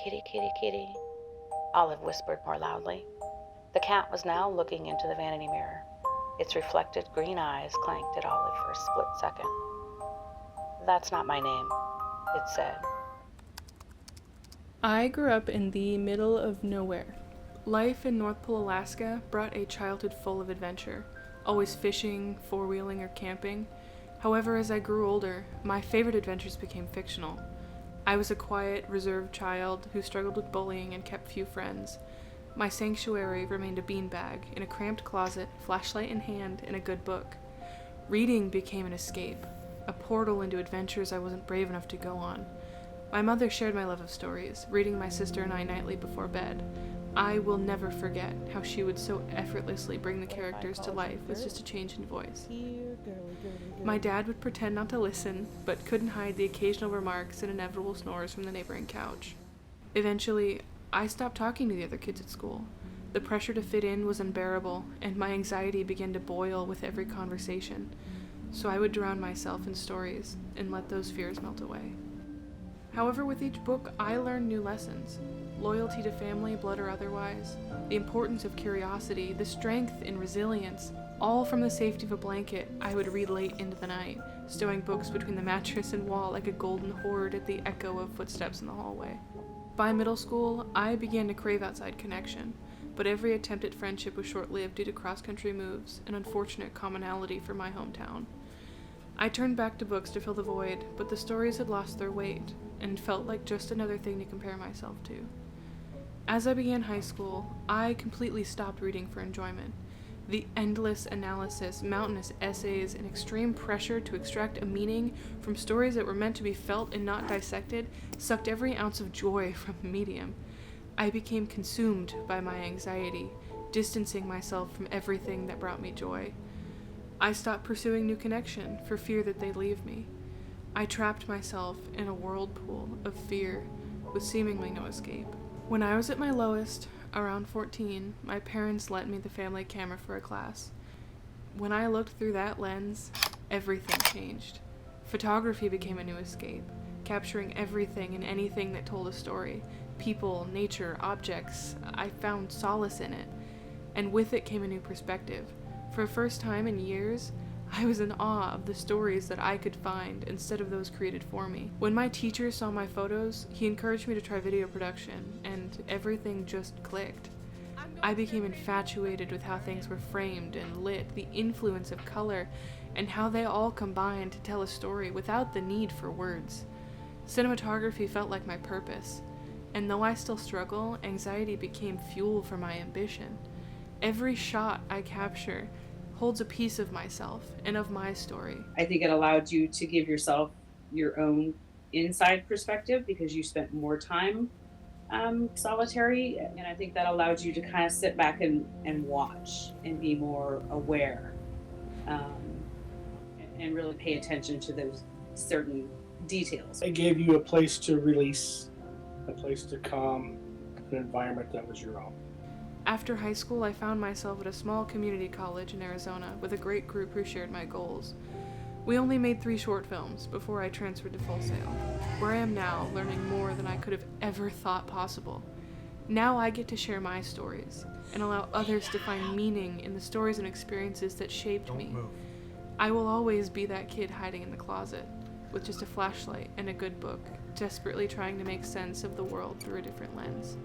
kitty, kitty, kitty," Olive whispered more loudly. The cat was now looking into the vanity mirror. Its reflected green eyes clanked at Olive for a split second. "That's not my name," it said. I grew up in the middle of nowhere. Life in North Pole, Alaska brought a childhood full of adventure, always fishing, four-wheeling, or camping. However, as I grew older, my favorite adventures became fictional. I was a quiet, reserved child who struggled with bullying and kept few friends. My sanctuary remained a beanbag in a cramped closet, flashlight in hand, and a good book. Reading became an escape, a portal into adventures I wasn't brave enough to go on. My mother shared my love of stories, reading my sister and I nightly before bed. I will never forget how she would so effortlessly bring the characters to life with just a change in voice. My dad would pretend not to listen, but couldn't hide the occasional remarks and inevitable snores from the neighboring couch. Eventually, I stopped talking to the other kids at school. The pressure to fit in was unbearable, and my anxiety began to boil with every conversation. So I would drown myself in stories and let those fears melt away. However, with each book, I learned new lessons. Loyalty to family, blood or otherwise, the importance of curiosity, the strength in resilience, all from the safety of a blanket. I would read late into the night, stowing books between the mattress and wall like a golden hoard at the echo of footsteps in the hallway. By middle school, I began to crave outside connection, but every attempt at friendship was short-lived due to cross-country moves, an unfortunate commonality for my hometown. I turned back to books to fill the void, but the stories had lost their weight, and felt like just another thing to compare myself to. As I began high school, I completely stopped reading for enjoyment. The endless analysis, mountainous essays, and extreme pressure to extract a meaning from stories that were meant to be felt and not dissected sucked every ounce of joy from the medium. I became consumed by my anxiety, distancing myself from everything that brought me joy. I stopped pursuing new connection for fear that they'd leave me. I trapped myself in a whirlpool of fear with seemingly no escape. When I was at my lowest, around 14, my parents lent me the family camera for a class. When I looked through that lens, everything changed. Photography became a new escape, capturing everything and anything that told a story. People, nature, objects. I found solace in it. And with it came a new perspective. For the first time in years, I was in awe of the stories that I could find instead of those created for me. When my teacher saw my photos, he encouraged me to try video production, and everything just clicked. I became infatuated with how things were framed and lit, the influence of color, and how they all combined to tell a story without the need for words. Cinematography felt like my purpose, and though I still struggle, anxiety became fuel for my ambition. Every shot I capture holds a piece of myself and of my story. I think it allowed you to give yourself your own inside perspective because you spent more time solitary, and I think that allowed you to kind of sit back and watch and be more aware, and really pay attention to those certain details. It gave you a place to release, a place to calm, an environment that was your own. After high school, I found myself at a small community college in Arizona with a great group who shared my goals. We only made 3 short films before I transferred to Full Sail, where I am now, learning more than I could have ever thought possible. Now I get to share my stories and allow others to find meaning in the stories and experiences that shaped me. I will always be that kid hiding in the closet with just a flashlight and a good book, desperately trying to make sense of the world through a different lens.